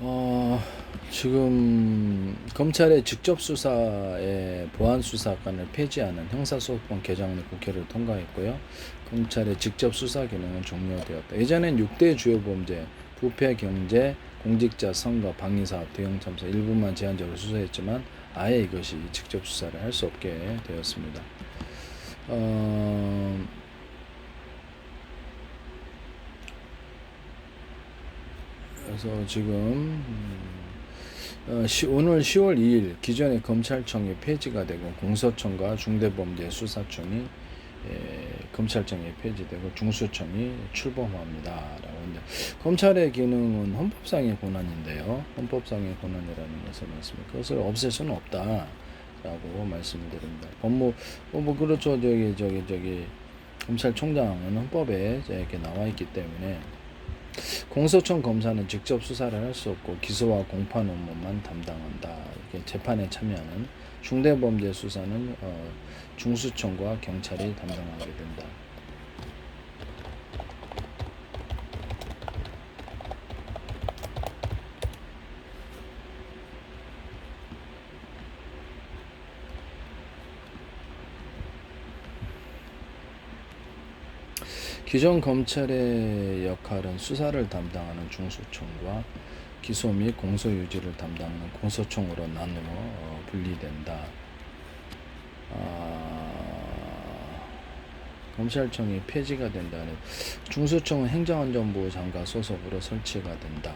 어, 지금 검찰의 직접 수사에 보안 수사관을 폐지하는 형사소송법 개정안을 국회를 통과했고요. 검찰의 직접 수사 기능은 종료되었다. 예전엔 6대 주요 범죄, 부패, 경제, 공직자, 선거, 방위사업, 대형 참사 일부만 제한적으로 수사했지만 아예 이것이 직접 수사를 할 수 없게 되었습니다. 그래서 지금 오늘 10월 2일 기존의 검찰청이 폐지가 되고 공소청과 중대범죄수사청이 검찰청이 폐지되고 중수청이 출범합니다. 라고 이제 검찰의 기능은 헌법상의 권한인데요. 헌법상의 권한이라는 것을 말씀드립니다. 그것을 없앨 수는 없다. 라고 말씀드립니다. 뭐 그렇죠. 검찰총장은 헌법에 이렇게 나와 있기 때문에 공소청 검사는 직접 수사를 할 수 없고 기소와 공판 업무만 담당한다. 이렇게 재판에 참여하는 중대범죄 수사는 중수청과 경찰이 담당하게 된다. 기존 검찰의 역할은 수사를 담당하는 중수청과 기소 및 공소 유지를 담당하는 공소청으로 나누어 분리된다. 검찰청이 폐지가 된다는 중수청은 행정안전부 장관 소속으로 설치가 된다.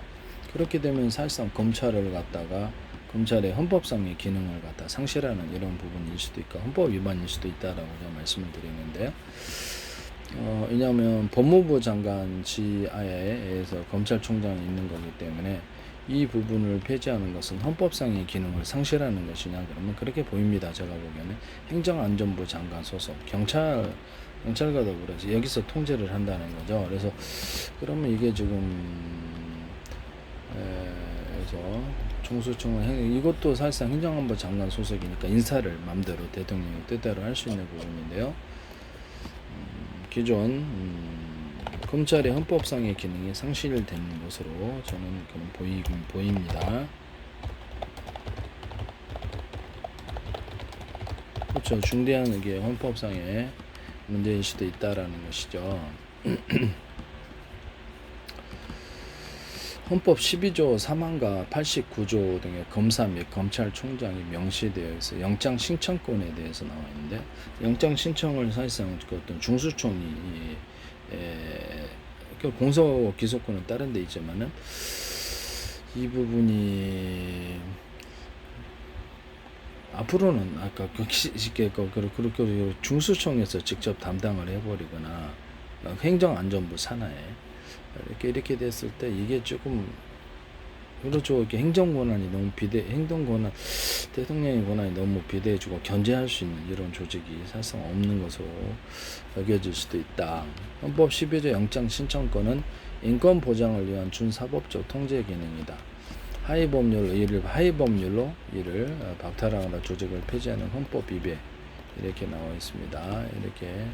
그렇게 되면 사실상 검찰을 갖다가 검찰의 헌법상의 기능을 갖다 상실하는 이런 부분일 수도 있고 헌법 위반일 수도 있다라고 제가 말씀을 드리는데요. 왜냐하면 법무부 장관 지하에서 검찰총장이 있는 거기 때문에 이 부분을 폐지하는 것은 헌법상의 기능을 상실하는 것이냐 그러면 그렇게 보입니다. 제가 보기에는 행정안전부 장관 소속 경찰과 더불어서 여기서 통제를 한다는 거죠. 그래서 그러면 이게 지금 그래서 중수청은 이것도 사실상 행정안보 장관 소속이니까 인사를 마음대로 대통령이 뜻대로 할 수 있는 부분인데요. 기존 검찰의 헌법상의 기능이 상실되는 것으로 저는 보입니다. 그렇죠. 중대한 이게 헌법상의 문제일 수도 있다라는 것이죠. 헌법 12조 3항과 89조 등의 검사 및 검찰총장이 명시되어 있어 영장 신청권에 대해서 나와 있는데 영장 신청을 사실상 어떤 중수청이 공소 기소권은 다른 데 있지만은 이 부분이 앞으로는 아까 그렇게 중수청에서 직접 담당을 해버리거나 행정안전부 산하에 이렇게 됐을 때 이게 조금 그렇죠. 이렇게 행정 권한이 너무 행동 권한 대통령의 권한이 너무 비대해지고 견제할 수 있는 이런 조직이 사실상 없는 것으로 여겨질 수도 있다. 헌법 12조 영장 신청권은 인권 보장을 위한 준사법적 통제 기능이다. 하위 법률로 이를 박탈하거나 조직을 폐지하는 헌법 위배 이렇게 나와 있습니다. 이렇게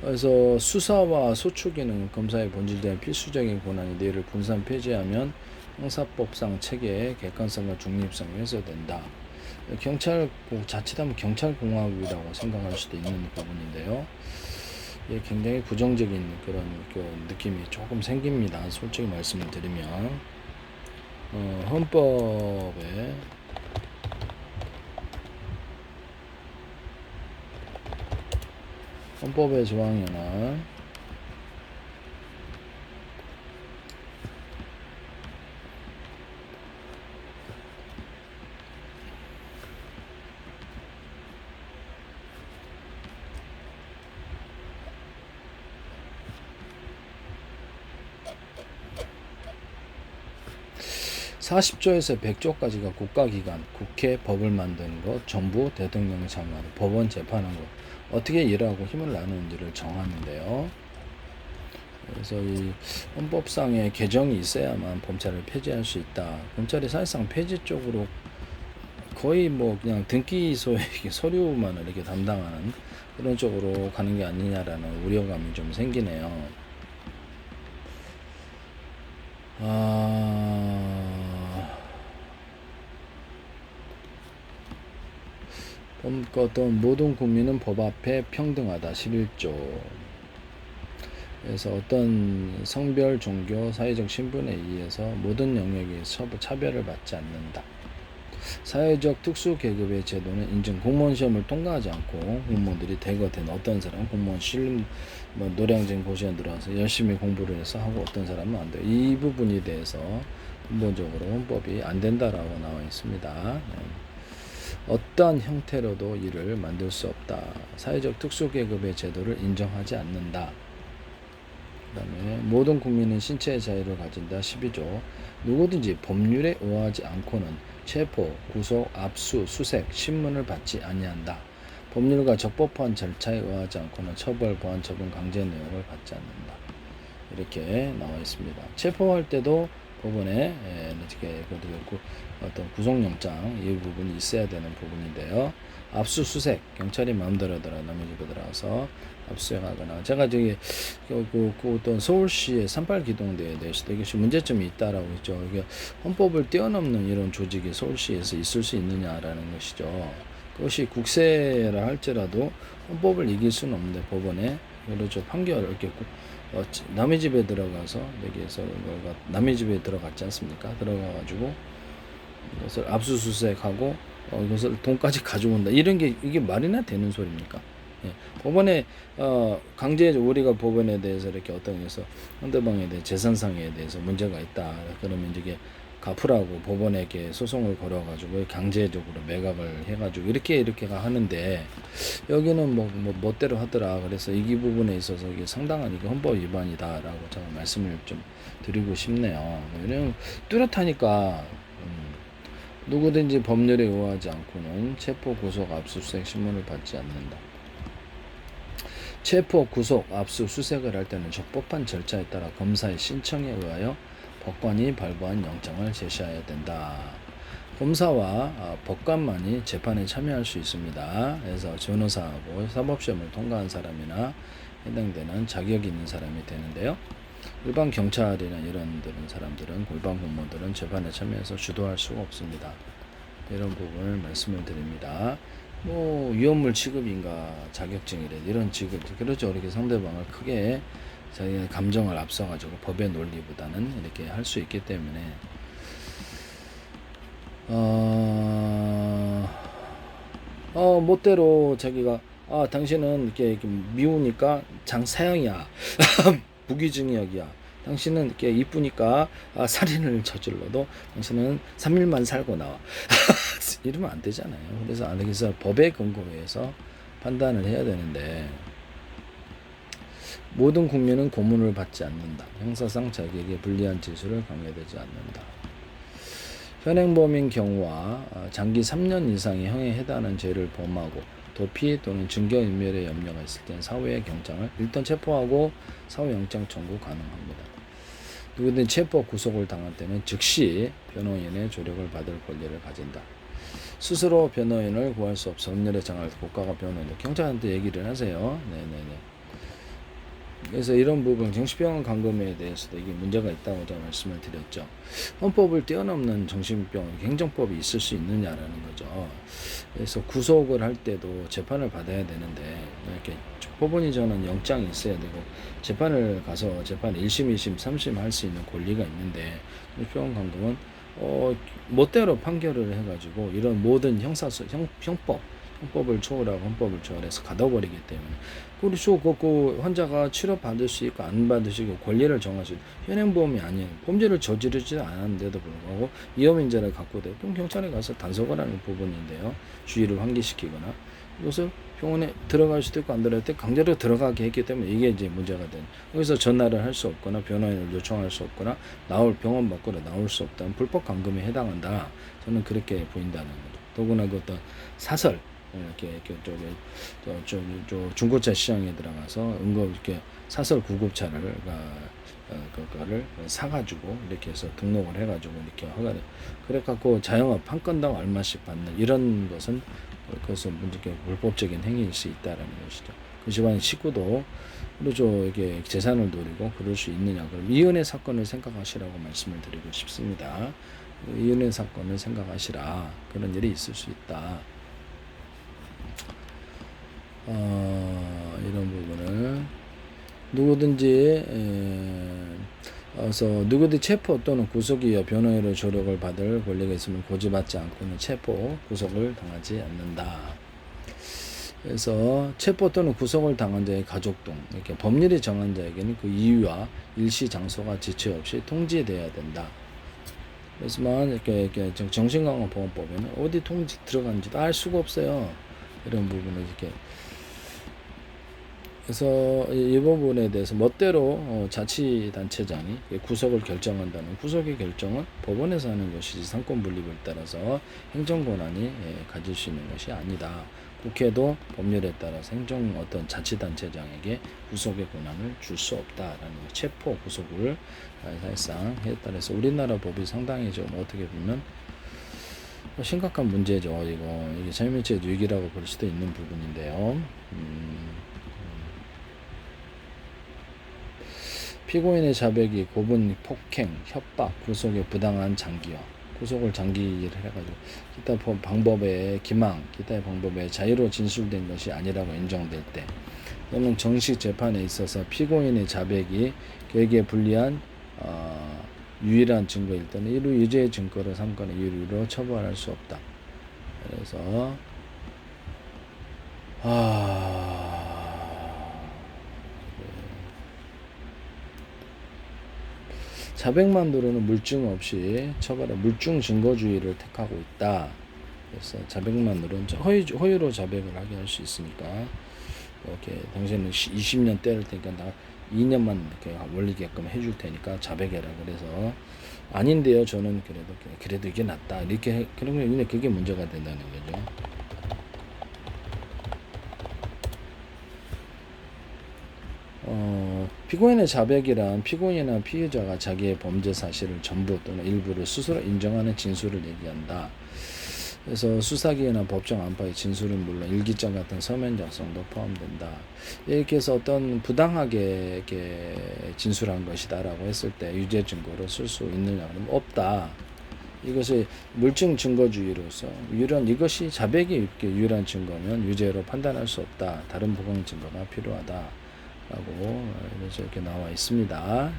그래서 수사와 소추 기능 검사의 본질된 필수적인 권한이 이를 분산 폐지하면 형사법상 체계의 객관성과 중립성이 훼손된다. 자칫하면 경찰공화국이라고 생각할 수도 있는 부분인데요. 이게 굉장히 부정적인 그런 느낌이 조금 생깁니다. 솔직히 말씀을 드리면 헌법의 조항에는 40조에서 100조까지가 국가기관, 국회, 법을 만드는 것, 정부, 대통령이 참여하는 법원 재판하는 것, 어떻게 일하고 힘을 나누는지를 정하는데요. 그래서 이 헌법상의 개정이 있어야만 검찰을 폐지할 수 있다. 검찰이 사실상 폐지 쪽으로 거의 뭐 그냥 등기소의 서류만 이렇게 담당하는 그런 쪽으로 가는 게 아니냐라는 우려감이 좀 생기네요. 어떤 모든 국민은 법 앞에 평등하다. 11조. 그래서 어떤 성별, 종교, 사회적 신분에 의해서 모든 영역에서 차별을 받지 않는다. 사회적 특수 계급의 제도는 인증 공무원 시험을 통과하지 않고 공무원들이 대거 어떤 사람은 공무원 노량진 고시원 들어와서 열심히 공부를 해서 하고 어떤 사람은 안 돼요. 이 부분에 대해서 근본적으로 헌법이 안 된다라고 나와 있습니다. 어떠한 형태로도 이를 만들 수 없다. 사회적 특수계급의 제도를 인정하지 않는다. 그 다음에 모든 국민은 신체의 자유를 가진다. 12조. 누구든지 법률에 의하지 않고는 체포, 구속, 압수, 수색, 신문을 받지 아니한다. 법률과 적법한 절차에 의하지 않고는 처벌, 보안, 처분, 강제 내용을 받지 않는다. 이렇게 나와 있습니다. 체포할 때도 법원에 이렇게 어떤 구속영장 이 부분이 있어야 되는 부분인데요. 압수수색, 경찰이 마음대로 남의 집에 들어가서 압수해가거나, 제가 저기 어떤 서울시의 38기동대에 대해서도 이것이 문제점이 있다라고 했죠. 이게 헌법을 뛰어넘는 이런 조직이 서울시에서 있을 수 있느냐라는 것이죠. 그것이 국세라 할지라도 헌법을 이길 수는 없는데 법원에 그렇죠. 판결을 이렇게 남의 집에 들어가서 여기에서 남의 집에 들어갔지 않습니까? 들어가가지고 이것을 압수수색하고 이것을 돈까지 가져온다. 이런 게 이게 말이나 되는 소리입니까? 예. 법원에 강제 우리가 법원에 대해서 이렇게 어떤 해서 상대방에 대해 재산상에 대해서 문제가 있다. 그러면 이게 갚으라고 법원에게 소송을 걸어가지고 강제적으로 매각을 해가지고 이렇게가 하는데 여기는 뭐 멋대로 하더라. 그래서 이 부분에 있어서 이게 상당한 이게 헌법 위반이다라고 제가 말씀을 좀 드리고 싶네요. 왜냐면 뚜렷하니까 누구든지 법률에 의하지 않고는 체포, 구속, 압수수색, 신문을 받지 않는다. 체포, 구속, 압수, 수색을 할 때는 적법한 절차에 따라 검사의 신청에 의하여 법관이 발부한 영장을 제시해야 된다. 검사와 법관만이 재판에 참여할 수 있습니다. 그래서 변호사하고 사법시험을 통과한 사람이나 해당되는 자격이 있는 사람이 되는데요. 일반 경찰이나 이런 사람들은 일반 공무원들은 재판에 참여해서 주도할 수가 없습니다. 이런 부분을 말씀을 드립니다. 뭐 위험물 취급인가 자격증이래 이런 취급 그렇죠. 이렇게 상대방을 크게 자기의 감정을 앞서가지고 법의 논리보다는 이렇게 할 수 있기 때문에 멋대로 자기가 당신은 이렇게 미우니까 장사형이야 무기징역이야. 당신은 이렇게 이쁘니까 살인을 저질러도 당신은 3일만 살고 나와. 이러면 안 되잖아요. 그래서 법에 근거해서 판단을 해야 되는데 모든 국민은 고문을 받지 않는다. 형사상 자기에게 불리한 지수를 강요되지 않는다. 현행범인 경우와 장기 3년 이상의 형에 해당하는 죄를 범하고 도피 또는 증거인멸의 염려가 있을 땐 사후에 경장을 일단 체포하고 사후 영장 청구 가능합니다. 누구든 체포 구속을 당할 때는 즉시 변호인의 조력을 받을 권리를 가진다. 스스로 변호인을 구할 수 없어 법률의 장을 국가가 변호인을 경찰한테 얘기를 하세요. 네네네. 그래서 이런 부분 정신병원 감금에 대해서도 이게 문제가 있다고 제가 말씀을 드렸죠. 헌법을 뛰어넘는 정신병 행정법이 있을 수 있느냐라는 거죠. 그래서 구속을 할 때도 재판을 받아야 되는데 이렇게 법원이 저는 영장이 있어야 되고 재판을 가서 재판 1심, 2심, 3심 할 수 있는 권리가 있는데 정신병원 감금은 멋대로 판결을 해가지고 이런 모든 형법을 초월하고 헌법을 초월해서 가둬버리기 때문에 그리고 그 환자가 치료 받을 수 있고 안 받을 수 있고 권리를 정할 수 있고 현행범이 아닌 범죄를 저지르지 않았는데도 불구하고 위험인자를 갖고 돼 그럼 경찰에 가서 단속을 하는 부분인데요. 주의를 환기시키거나 이것을 병원에 들어갈 수도 있고 안 들어갈 때 강제로 들어가게 했기 때문에 이게 이제 문제가 된. 여기서 전화를 할 수 없거나 변호인을 요청할 수 없거나 병원 밖으로 나올 수 없다는 불법 감금에 해당한다. 저는 그렇게 보인다는 거죠. 더구나 그 어떤 사설 이렇게 중고차 시장에 들어가서 응급 이렇게 사설 구급차를 그거를 사가지고 이렇게 해서 등록을 해가지고 이렇게 허가 그래갖고 자영업 한 건당 얼마씩 받는 이런 것은 그것은 문제게 불법적인 행위일 수 있다라는 것이죠. 그 집안 식구도 그렇죠. 이게 재산을 노리고 그럴 수 있느냐? 그럼 이은혜 사건을 생각하시라고 말씀을 드리고 싶습니다. 이은혜 사건을 생각하시라. 그런 일이 있을 수 있다. 이런 부분을 누구든지 누구든지 체포 또는 구속이여 변호인의 조력을 받을 권리가 있으면 고지받지 않고는 체포, 구속을 당하지 않는다. 그래서 체포 또는 구속을 당한 자의 가족 등 이렇게 법률이 정한 자에게는 그 이유와 일시 장소가 지체 없이 통지되어야 된다. 그래서만 이렇게 정신건강보험법에는 어디 통지 들어간지도 알 수가 없어요. 이런 부분을 이렇게 그래서 이 부분에 대해서 멋대로 자치단체장이 구속을 결정한다는 구속의 결정은 법원에서 하는 것이지 상권 분립을 따라서 행정권한이 가질 수 있는 것이 아니다. 국회도 법률에 따라서 어떤 자치단체장에게 구속의 권한을 줄 수 없다라는 체포 구속을 사실상 했다. 그래서 우리나라 법이 상당히 좀 어떻게 보면 심각한 문제죠. 이게 자유민주주의 위기라고 볼 수도 있는 부분인데요. 피고인의 자백이 고분, 폭행, 협박, 구속의 부당한 장기화, 구속을 장기를 해가지고 기타 방법의 기망, 기타의 방법에 자유로 진술된 것이 아니라고 인정될 때, 또는 정식 재판에 있어서 피고인의 자백이 그에게 불리한 유일한 증거일 때는 이루 유죄의 증거를 삼거나 유죄로 처벌할 수 없다. 그래서 자백만으로는 물증 없이 처벌해 물증 증거주의를 택하고 있다. 그래서 자백만으로는 허위로 자백을 하게 할 수 있으니까 이렇게 당신은 20년 때릴 테니까 나 2년만 이렇게 올리게끔 해줄 테니까 자백해라. 그래서 아닌데요. 저는 그래도 이게 낫다. 이렇게 그러면 그게 문제가 된다는 거죠. 피고인의 자백이란 피고인이나 피의자가 자기의 범죄 사실을 전부 또는 일부를 스스로 인정하는 진술을 얘기한다. 그래서 수사기관이나 법정 안팎의 진술은 물론 일기장 같은 서면 작성도 포함된다. 이렇게 해서 어떤 부당하게 이렇게 진술한 것이다라고 했을 때 유죄 증거로 쓸 수 있느냐 그러면 없다. 이것을 물증 증거주의로서 이것이 자백이 이렇게 유일한 증거면 유죄로 판단할 수 없다. 다른 보강 증거가 필요하다. 라고 이렇게 나와 있습니다.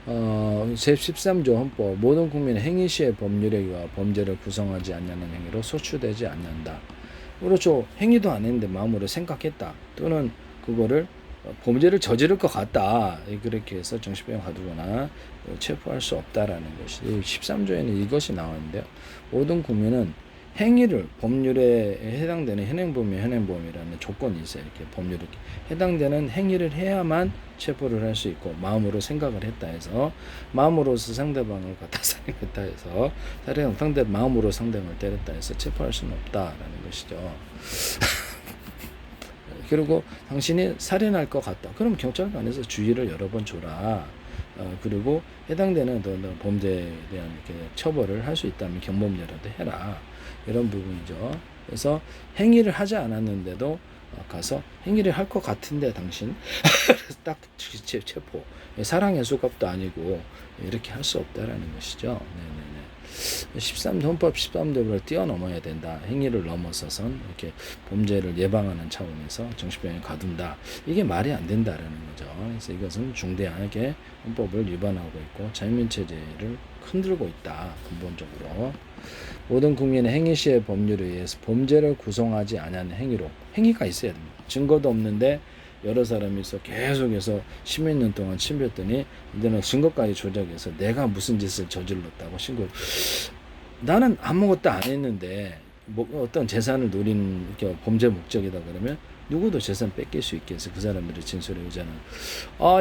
제13조 헌법 모든 국민의 행위 시의 법률에 의하 범죄를 구성하지 않냐는 행위로 소추되지 않는다. 그렇죠. 행위도 안 했는데 마음으로 생각했다. 또는 그거를 범죄를 저지를 것 같다. 그렇게 해서 정신병 가두거나 체포할 수 없다라는 것이 13조에는 이것이 나왔는데요. 모든 국민은 행위를 법률에 해당되는 현행범이라는 조건이 있어요. 이렇게 법률에 해당되는 행위를 해야만 체포를 할 수 있고 마음으로 생각을 했다 해서 마음으로서 상대방을 갖다 살인했다 해서 마음으로 상대방을 때렸다 해서 체포할 수는 없다라는 것이죠. 그리고 당신이 살인할 것 같다. 그럼 경찰관에서 주의를 여러 번 줘라. 그리고 해당되는 범죄에 대한 이렇게 처벌을 할 수 있다면 경범죄라도 해라. 이런 부분이죠. 그래서 행위를 하지 않았는데도 가서 행위를 할 것 같은데 당신 딱 체포. 사랑의 수갑도 아니고 이렇게 할 수 없다라는 것이죠. 네네네. 헌법 13조를 뛰어넘어야 된다. 행위를 넘어서선 이렇게 범죄를 예방하는 차원에서 정신병에 가둔다. 이게 말이 안 된다라는 거죠. 그래서 이것은 중대하게 헌법을 위반하고 있고 자유민체제를 흔들고 있다. 근본적으로. 모든 국민의 행위 시의 법률에 의해서 범죄를 구성하지 않은 행위로 행위가 있어야 됩니다. 증거도 없는데 여러 사람이 있어 계속해서 10몇 년 동안 침뱉더니 이제는 증거까지 조작해서 내가 무슨 짓을 저질렀다고 신고. 나는 아무것도 안 했는데 어떤 재산을 노린 범죄 목적이다 그러면 누구도 재산 뺏길 수 있게 해서 그 사람들의 진술에 의자는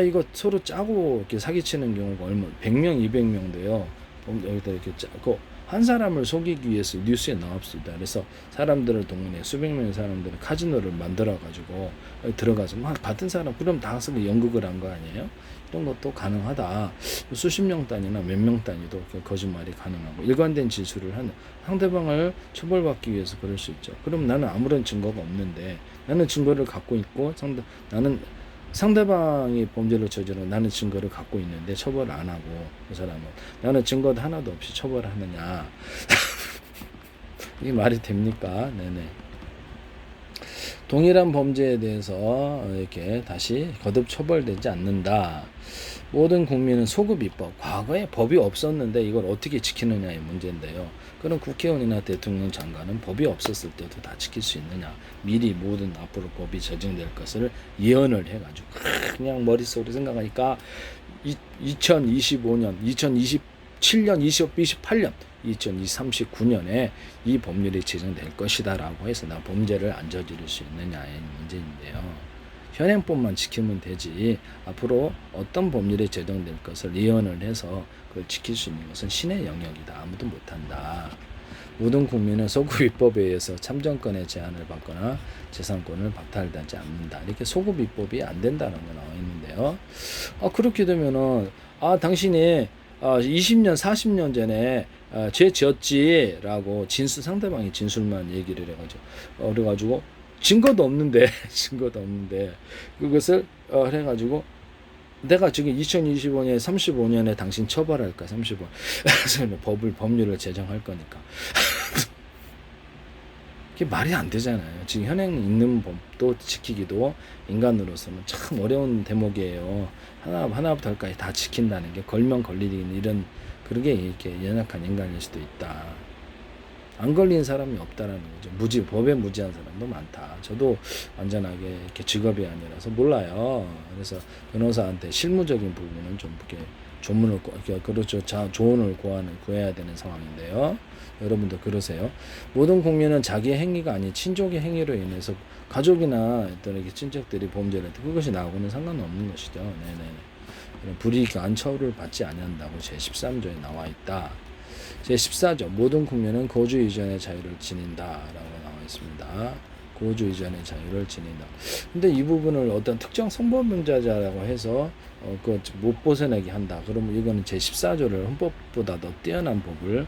이거 서로 짜고 이렇게 사기치는 경우가 100명, 200명도요. 여기다 이렇게 짜고 한 사람을 속이기 위해서 뉴스에 나옵니다. 그래서 사람들을 동원해 수백 명의 사람들을 카지노를 만들어 가지고 들어가서 막 받은 사람 그럼 다 연극을 한 거 아니에요? 이런 것도 가능하다. 수십 명 단위나 몇 명 단위도 거짓말이 가능하고 일관된 진술을 하는 상대방을 처벌받기 위해서 그럴 수 있죠. 그럼 나는 아무런 증거가 없는데 나는 증거를 갖고 있고 나는 상대방이 범죄를 저지르고 나는 증거를 갖고 있는데 처벌을 안 하고 그 사람은 나는 증거도 하나도 없이 처벌하느냐. 이게 말이 됩니까? 네네. 동일한 범죄에 대해서 이렇게 다시 거듭 처벌되지 않는다. 모든 국민은 소급 입법. 과거에 법이 없었는데 이걸 어떻게 지키느냐의 문제인데요. 그럼 국회의원이나 대통령 장관은 법이 없었을 때도 다 지킬 수 있느냐. 미리 모든 앞으로 법이 제정될 것을 예언을 해가지고 그냥 머릿속으로 생각하니까 2025년, 2027년, 2028년 2039년에 이 법률이 제정될 것이다라고 해서 나 범죄를 안 저지를 수 있느냐의 문제인데요. 현행법만 지키면 되지 앞으로 어떤 법률이 제정될 것을 예언을 해서 그걸 지킬 수 있는 것은 신의 영역이다. 아무도 못한다. 모든 국민은 소급 입법에 의해서 참정권의 제한을 받거나 재산권을 박탈하지 않는다. 이렇게 소급 입법이 안 된다는 거 나와 있는데요. 그렇게 되면은 당신이 20년, 40년 전에 죄 지었지라고 상대방이 진술만 얘기를 해가지고 그래가지고 증거도 없는데 그것을 해가지고 내가 지금 2025년, 35년에 당신 처벌할까 35년 법률을 제정할 거니까 그게 말이 안 되잖아요. 지금 현행 있는 법도 지키기도 인간으로서는 참 어려운 대목이에요. 하나부터 할까지 다 지킨다는 게 걸면 걸리는 이런 그런 게 이렇게 연약한 인간일 수도 있다. 안 걸린 사람이 없다라는 거죠. 법에 무지한 사람도 많다. 저도 완전하게 이렇게 직업이 아니라서 몰라요. 그래서 변호사한테 실무적인 부분은 좀 이렇게 조문을 그렇죠. 조언을 구해야 되는 상황인데요. 여러분도 그러세요. 모든 국민은 자기의 행위가 아닌 친족의 행위로 인해서 가족이나 어떤 이렇게 친척들이 범죄를 했다. 그것이 나하고는 상관없는 것이죠. 네네. 불이익한 처우를 받지 아니한다고 제13조에 나와 있다. 제14조 모든 국민은 거주 이전의 자유를 지닌다라고 나와 있습니다. 거주 이전의 자유를 지닌다. 근데 이 부분을 어떤 특정 성범죄자라고 해서 못 벗어나게 한다. 그러면 이거는 제14조를 헌법보다 더 뛰어난 법을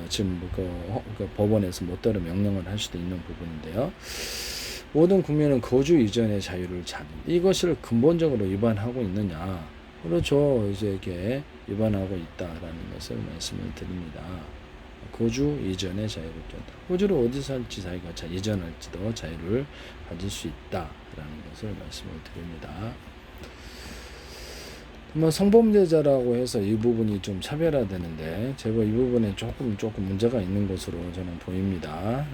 지금 그 법원에서 못 따라 명령을 할 수도 있는 부분인데요. 모든 국민은 거주 이전의 자유를 이것을 근본적으로 위반하고 있느냐? 그렇죠. 이제 이렇게 위반하고 있다라는 것을 말씀을 드립니다. 거주 이전의 자유를 거주를 어디서 할지 자기가 이전할지도 자유를 가질 수 있다라는 것을 말씀을 드립니다. 성범죄자라고 해서 이 부분이 좀 차별화되는데 제가 이 부분에 조금 문제가 있는 것으로 저는 보입니다.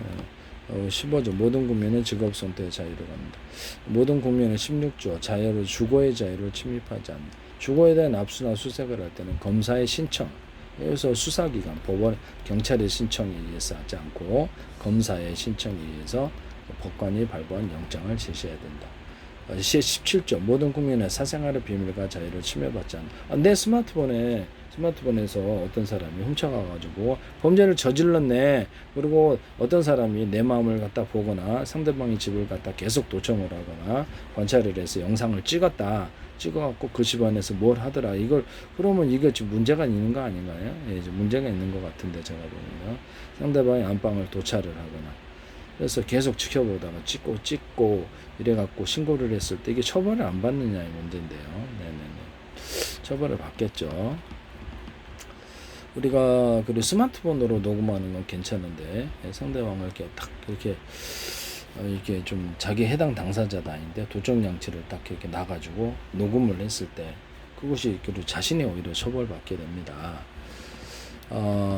15조 모든 국민은 직업 선택의 자유를 갖는다. 모든 국민은 16조 주거의 자유를 침입하지 않는다. 주거에 대한 압수나 수색을 할 때는 검사의 신청, 여기서 수사기관, 법원, 경찰의 신청에 의해서 하지 않고 검사의 신청에 의해서 법관이 발부한 영장을 제시해야 된다. 17조 모든 국민의 사생활의 비밀과 자유를 침해받지 않는다. 내 스마트폰에서 어떤 사람이 훔쳐가가지고 범죄를 저질렀네. 그리고 어떤 사람이 내 마음을 갖다 보거나 상대방의 집을 갖다 계속 도청을 하거나 관찰을 해서 영상을 찍어갖고 그 집안에서 뭘 하더라. 그러면 이거 지금 문제가 있는 거 아닌가요? 예, 문제가 있는 것 같은데 제가 보면 상대방의 안방을 도찰을 하거나 그래서 계속 지켜보다가 찍고 이래갖고 신고를 했을 때 이게 처벌을 안 받느냐의 문제인데요. 네네네. 처벌을 받겠죠. 우리가 스마트폰으로 녹음하는 건 괜찮은데 상대방을 이렇게 딱 이렇게 좀 자기 해당 당사자도 아닌데 도청 장치를 딱 이렇게 놔가지고 녹음을 했을 때 그것이 자신이 오히려 처벌받게 됩니다.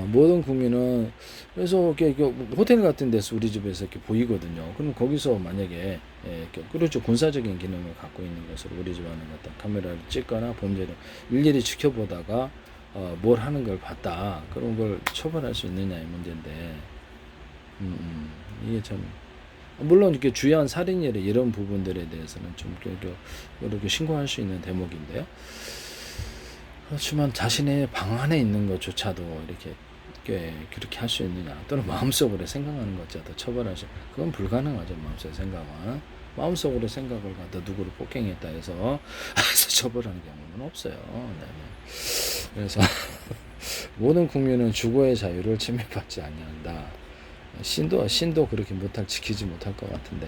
모든 국민은 그래서 이렇게 호텔 같은 데서 우리 집에서 이렇게 보이거든요. 그럼 거기서 만약에 그렇죠 군사적인 기능을 갖고 있는 것으로 우리 집안에 갖다 카메라를 찍거나 범죄를 일일이 지켜보다가 뭘 하는 걸 봤다. 그런 걸 처벌할 수 있느냐의 문제인데 이게 참 물론 이렇게 주요한 살인이나 이런 부분들에 대해서는 좀 이렇게 신고할 수 있는 대목인데요. 그렇지만 자신의 방 안에 있는 것조차도 이렇게 그렇게 할 수 있느냐, 또는 마음속으로 생각하는 것자도 처벌하시, 그건 불가능하죠. 마음속에 생각은, 마음속으로 생각을 갖다 누구를 폭행했다 해서 처벌하는 경우는 없어요. 네. 그래서 모든 국민은 주거의 자유를 침해받지 아니한다. 신도 그렇게 지키지 못할 것 같은데,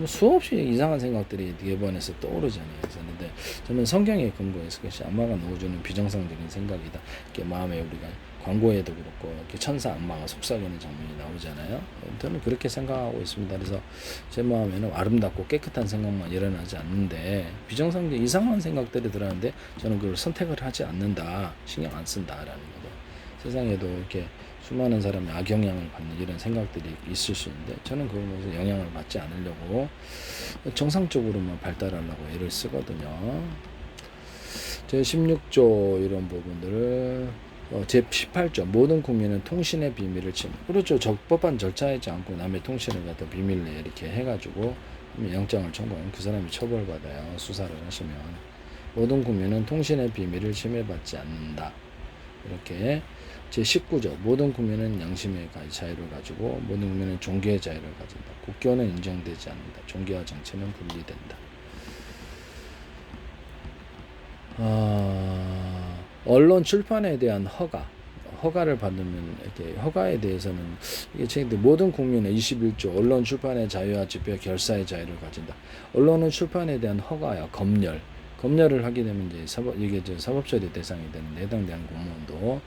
수없이 이상한 생각들이 이번에서 떠오르잖아요. 그런데 저는 성경에 근거해서 그것이 악마가 넣어주는 비정상적인 생각이다. 이렇게 마음에 우리가 광고에도 그렇고 이렇게 천사 악마가 속삭이는 장면이 나오잖아요. 저는 그렇게 생각하고 있습니다. 그래서 제 마음에는 아름답고 깨끗한 생각만 일어나지 않는데 비정상적 이상한 생각들이 들어가는데 저는 그걸 선택을 하지 않는다, 신경 안 쓴다라는 거죠. 세상에도 이렇게 수많은 사람이 악영향을 받는 이런 생각들이 있을 수 있는데 저는 그것에서 영향을 받지 않으려고 정상적으로만 발달하려고 애를 쓰거든요. 제 16조 이런 부분들을 제 18조 모든 국민은 통신의 비밀을 그렇죠. 적법한 절차하지 않고 남의 통신을 갖다 비밀내 이렇게 해가지고 영장을 청구하면 그 사람이 처벌받아요. 수사를 하시면. 모든 국민은 통신의 비밀을 침해받지 않는다. 이렇게 제 19조 모든 국민은 양심의 자유를 가지고 모든 국민은 종교의 자유를 가진다. 국교는 인정되지 않는다. 종교와 정치는 분리된다. 언론 출판에 대한 허가를 받으면 이렇게 허가에 대해서는 이게 책인데 모든 국민의 21조 언론 출판의 자유와 집회 결사의 자유를 가진다. 언론은 출판에 대한 허가야 검열을 하게 되면 이게 사법처리 대상이 되는데 해당되는 공무원도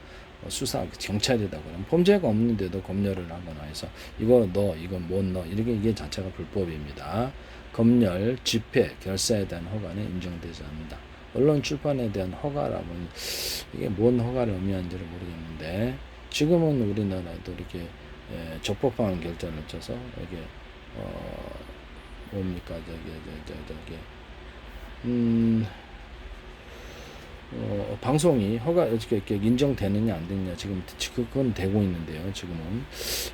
수사 경찰이다 그러면 범죄가 없는데도 검열을 하거나 해서 이건 못 넣어 이게 자체가 불법입니다. 검열, 집회, 결사에 대한 허가는 인정되지 않는다. 언론 출판에 대한 허가라면 이게 뭔 허가를 의미하는지를 모르겠는데 지금은 우리나라도 이렇게 적법한 결정을 쳐서 이게 뭡니까 방송이 이렇게 인정되느냐 안 되느냐 지금 그건 되고 있는데요. 지금은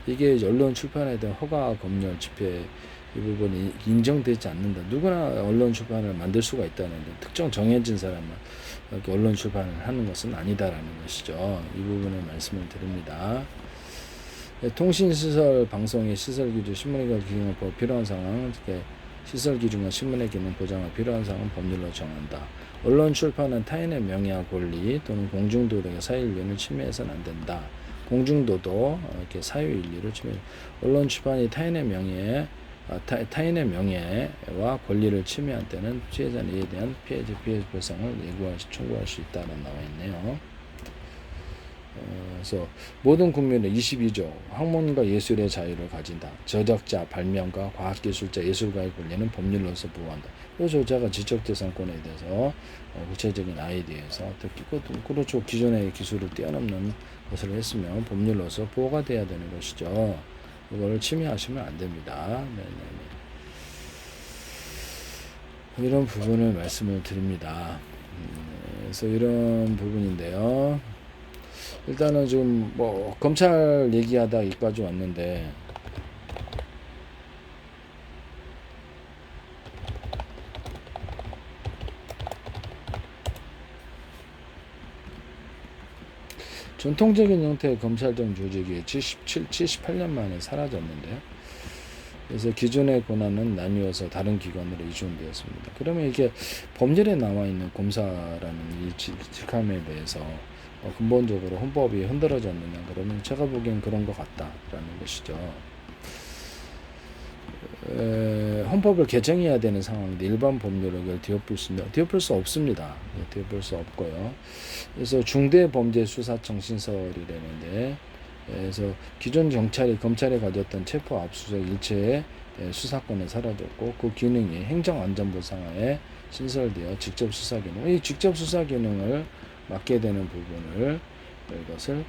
이게 언론 출판에 대한 허가, 검열, 집회 이 부분이 인정되지 않는다. 누구나 언론 출판을 만들 수가 있다는데 특정 정해진 사람만 이렇게 언론 출판을 하는 것은 아니다라는 것이죠. 이 부분을 말씀을 드립니다. 통신시설, 방송의 시설 기준, 신문의 기능을 필요한 상황, 시설 기준과 신문의 기능 보장을 필요한 상황은 법률로 정한다. 언론 출판은 타인의 명예와 권리 또는 공중도덕의 사유인권을 침해해서는 안 된다. 공중도덕, 이렇게 사유인리를 침해. 언론 출판이 타인의 명예와 권리를 침해한 때는 피해자는 이에 대한 피해 보상을 청구할 수 있다는 나와 있네요. 그래서 모든 국민은 22조 학문과 예술의 자유를 가진다. 저작자, 발명가, 과학기술자, 예술가의 권리는 법률로서 보호한다. 이 저자가 지적재산권에 대해서 구체적인 아이디어에서 특히 그렇죠. 기존의 기술을 뛰어넘는 것을 했으면 법률로서 보호가 돼야 되는 것이죠. 이걸 침해하시면 안 됩니다. 이런 부분을 말씀을 드립니다. 그래서 이런 부분인데요. 일단은 지금 검찰 얘기하다 여기까지 왔는데 전통적인 형태의 검찰청 조직이 78년 만에 사라졌는데요. 그래서 기존의 권한은 나뉘어서 다른 기관으로 이전되었습니다. 그러면 이게 법률에 나와 있는 검사라는 이 직함에 대해서 근본적으로 헌법이 흔들어졌느냐 그러면 제가 보기엔 그런 것 같다라는 것이죠. 헌법을 개정해야 되는 상황인데 일반 법률을 뒤엎을 수 없습니다. 뒤엎을 수 없고요. 그래서 중대범죄수사청 신설이라는데 그래서 기존 검찰이 가졌던 체포 압수수색 일체의 수사권은 사라졌고 그 기능이 행정안전부 상하에 신설되어 직접 수사 기능, 이 직접 수사 기능을 맡게 되는 부분을 이것을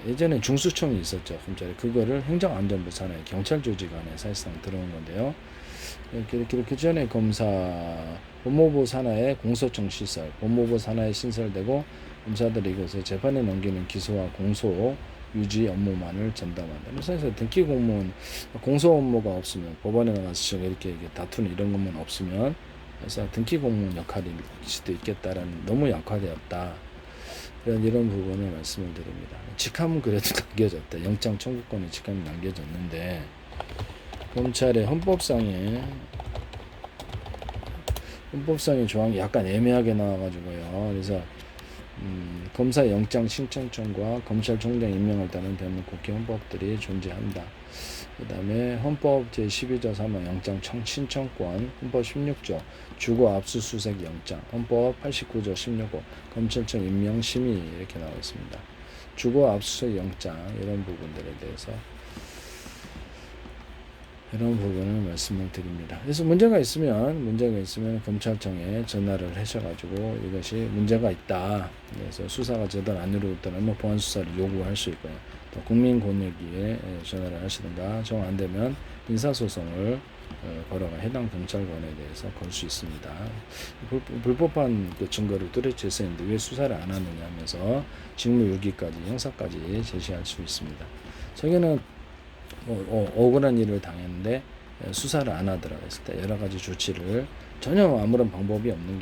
예전에 중수청이 있었죠. 검찰이 그거를 행정안전부 산하에 경찰 조직 안에 사실상 들어온 건데요. 그렇게 전에 법무부 산하에 공소청 시설, 법무부 산하에 신설되고 검사들이 이것을 재판에 넘기는 기소와 공소 유지 업무만을 전담한다. 그래서 등기 공무원 공소 업무가 없으면 법원에 나가서 이렇게 다투는 이런 것만 없으면 그래서 등기 공무원 역할일 수도 있겠다라는 너무 약화되었다. 이런 부분을 말씀을 드립니다. 직함은 그래도 남겨졌다. 영장 청구권의 직함이 남겨졌는데 검찰의 헌법상의 조항이 약간 애매하게 나와가지고요. 그래서 검사 영장 신청권과 검찰총장 임명을 따른 대한민국 국회 헌법들이 존재한다. 그 다음에 헌법 제12조 3호 영장 신청권, 헌법 16조 주거 압수수색 영장, 헌법 89조 16호 검찰청 임명 심의 이렇게 나와 있습니다. 주거 압수수색 영장 이런 부분들에 대해서 이런 부분을 말씀을 드립니다. 그래서 문제가 있으면 검찰청에 전화를 하셔가지고 이것이 문제가 있다. 그래서 수사가 제대로 안 이루어졌다면 보안 수사를 요구할 수 있고요. 또 국민권익위에 전화를 하시든가 정 안 되면 인사소송을 걸어가 해당 경찰관에 대해서 걸 수 있습니다. 불법한 그 증거를 뚜렷이 했었는데 왜 수사를 안 하느냐 하면서 직무유기까지 형사까지 제시할 수 있습니다. 저기는 억울한 일을 당했는데 수사를 안 하더라고 했을 때 여러 가지 조치를 전혀 아무런 방법이 없는 게